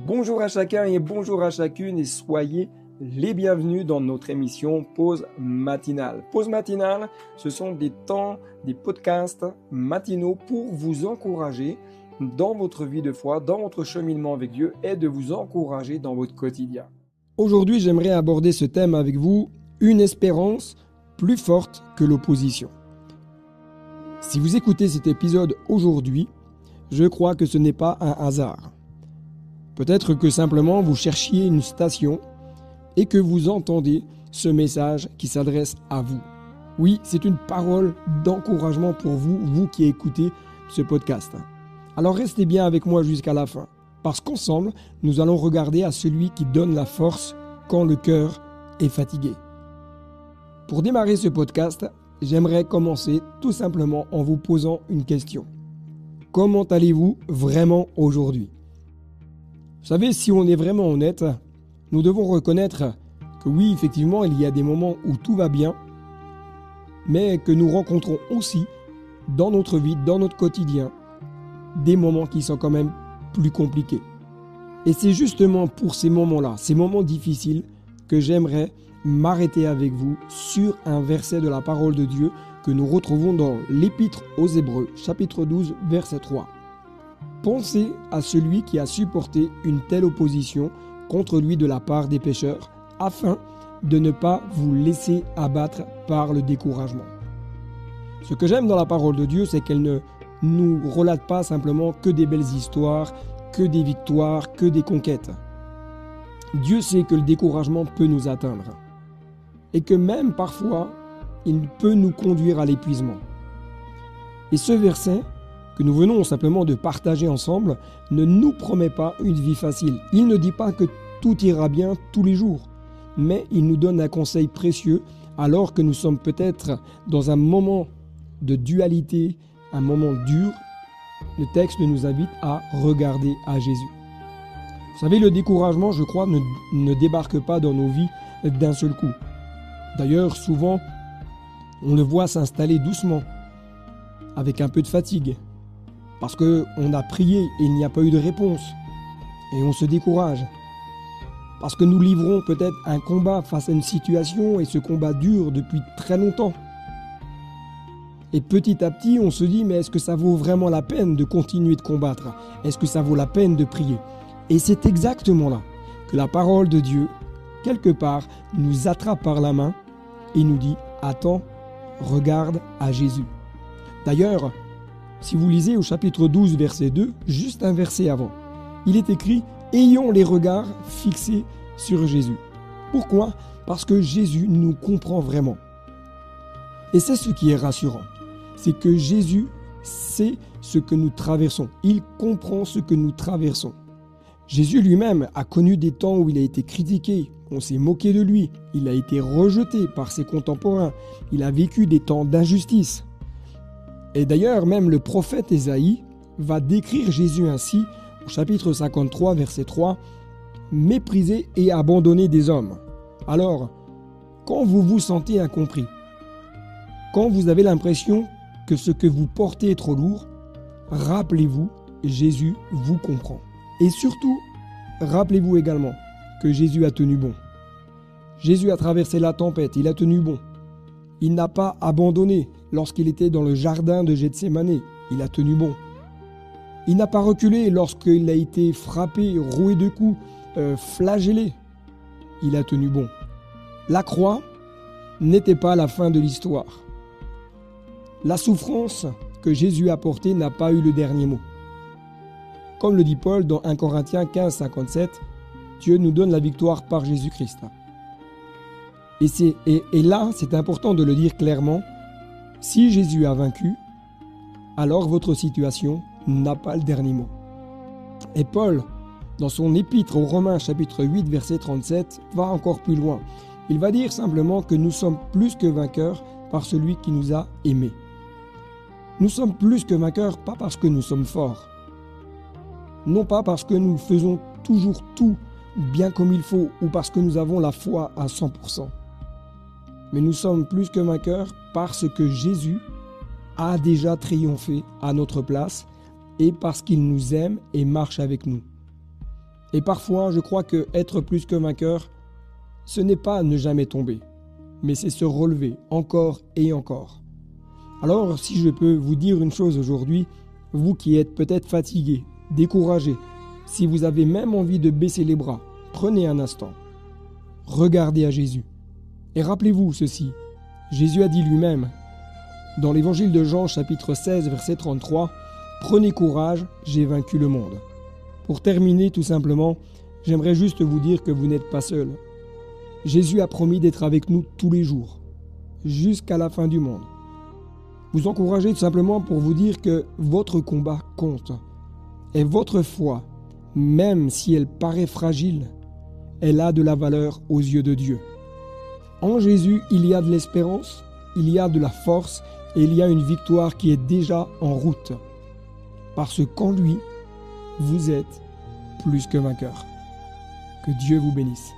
Bonjour à chacun et bonjour à chacune et soyez les bienvenus dans notre émission Pause matinale. Pause matinale, ce sont des temps, des podcasts matinaux pour vous encourager dans votre vie de foi, dans votre cheminement avec Dieu et de vous encourager dans votre quotidien. Aujourd'hui, j'aimerais aborder ce thème avec vous, une espérance plus forte que l'opposition. Si vous écoutez cet épisode aujourd'hui, je crois que ce n'est pas un hasard. Peut-être que simplement vous cherchiez une station et que vous entendez ce message qui s'adresse à vous. Oui, c'est une parole d'encouragement pour vous, vous qui écoutez ce podcast. Alors restez bien avec moi jusqu'à la fin, parce qu'ensemble, nous allons regarder à celui qui donne la force quand le cœur est fatigué. Pour démarrer ce podcast, j'aimerais commencer tout simplement en vous posant une question. Comment allez-vous vraiment aujourd'hui ? Vous savez, si on est vraiment honnête, nous devons reconnaître que oui, effectivement, il y a des moments où tout va bien, mais que nous rencontrons aussi dans notre vie, dans notre quotidien, des moments qui sont quand même plus compliqués. Et c'est justement pour ces moments-là, ces moments difficiles, que j'aimerais m'arrêter avec vous sur un verset de la parole de Dieu que nous retrouvons dans l'Épître aux Hébreux, chapitre 12, verset 3. Pensez à celui qui a supporté une telle opposition contre lui de la part des pécheurs, afin de ne pas vous laisser abattre par le découragement. Ce que j'aime dans la parole de Dieu, c'est qu'elle ne nous relate pas simplement que des belles histoires, que des victoires, que des conquêtes. Dieu sait que le découragement peut nous atteindre et que même parfois, il peut nous conduire à l'épuisement. Et ce verset que nous venons simplement de partager ensemble ne nous promet pas une vie facile. Il ne dit pas que tout ira bien tous les jours, mais il nous donne un conseil précieux alors que nous sommes peut-être dans un moment de dualité, un moment dur. Le texte nous invite à regarder à Jésus. Vous savez, le découragement, je crois, ne débarque pas dans nos vies d'un seul coup. D'ailleurs, souvent, on le voit s'installer doucement, avec un peu de fatigue, parce qu'on a prié et il n'y a pas eu de réponse, et on se décourage. Parce que nous livrons peut-être un combat face à une situation, et ce combat dure depuis très longtemps. Et petit à petit, on se dit, mais est-ce que ça vaut vraiment la peine de continuer de combattre ? Est-ce que ça vaut la peine de prier ? Et c'est exactement là que la parole de Dieu, quelque part, nous attrape par la main et nous dit, attends, regarde à Jésus. D'ailleurs, si vous lisez au chapitre 12, verset 2, juste un verset avant, il est écrit « Ayons les regards fixés sur Jésus ». Pourquoi ? Parce que Jésus nous comprend vraiment. Et c'est ce qui est rassurant, c'est que Jésus sait ce que nous traversons. Il comprend ce que nous traversons. Jésus lui-même a connu des temps où il a été critiqué, on s'est moqué de lui, il a été rejeté par ses contemporains, il a vécu des temps d'injustice. Et d'ailleurs, même le prophète Ésaïe va décrire Jésus ainsi, au chapitre 53, verset 3, « Méprisé et abandonné des hommes ». Alors, quand vous vous sentez incompris, quand vous avez l'impression que ce que vous portez est trop lourd, rappelez-vous, Jésus vous comprend. Et surtout, rappelez-vous également que Jésus a tenu bon. Jésus a traversé la tempête, il a tenu bon. Il n'a pas abandonné lorsqu'il était dans le jardin de Gethsémanée, il a tenu bon. Il n'a pas reculé lorsqu'il a été frappé, roué de coups, flagellé, il a tenu bon. La croix n'était pas la fin de l'histoire. La souffrance que Jésus a portée n'a pas eu le dernier mot. Comme le dit Paul dans 1 Corinthiens 15, 57, Dieu nous donne la victoire par Jésus-Christ. Et là, c'est important de le dire clairement, si Jésus a vaincu, alors votre situation n'a pas le dernier mot. Et Paul, dans son épître aux Romains chapitre 8, verset 37, va encore plus loin. Il va dire simplement que nous sommes plus que vainqueurs par celui qui nous a aimés. Nous sommes plus que vainqueurs, pas parce que nous sommes forts, non pas parce que nous faisons toujours tout bien comme il faut ou parce que nous avons la foi à 100%. Mais nous sommes plus que vainqueurs parce que Jésus a déjà triomphé à notre place et parce qu'il nous aime et marche avec nous. Et parfois, je crois que être plus que vainqueur, ce n'est pas ne jamais tomber, mais c'est se relever encore et encore. Alors, si je peux vous dire une chose aujourd'hui, vous qui êtes peut-être fatigué, découragé, si vous avez même envie de baisser les bras, prenez un instant. Regardez à Jésus. Et rappelez-vous ceci, Jésus a dit lui-même, dans l'évangile de Jean chapitre 16 verset 33, « Prenez courage, j'ai vaincu le monde ». Pour terminer tout simplement, j'aimerais juste vous dire que vous n'êtes pas seul. Jésus a promis d'être avec nous tous les jours, jusqu'à la fin du monde. Vous encouragez tout simplement pour vous dire que votre combat compte. Et votre foi, même si elle paraît fragile, elle a de la valeur aux yeux de Dieu. En Jésus, il y a de l'espérance, il y a de la force et il y a une victoire qui est déjà en route. Parce qu'en lui, vous êtes plus que vainqueur. Que Dieu vous bénisse.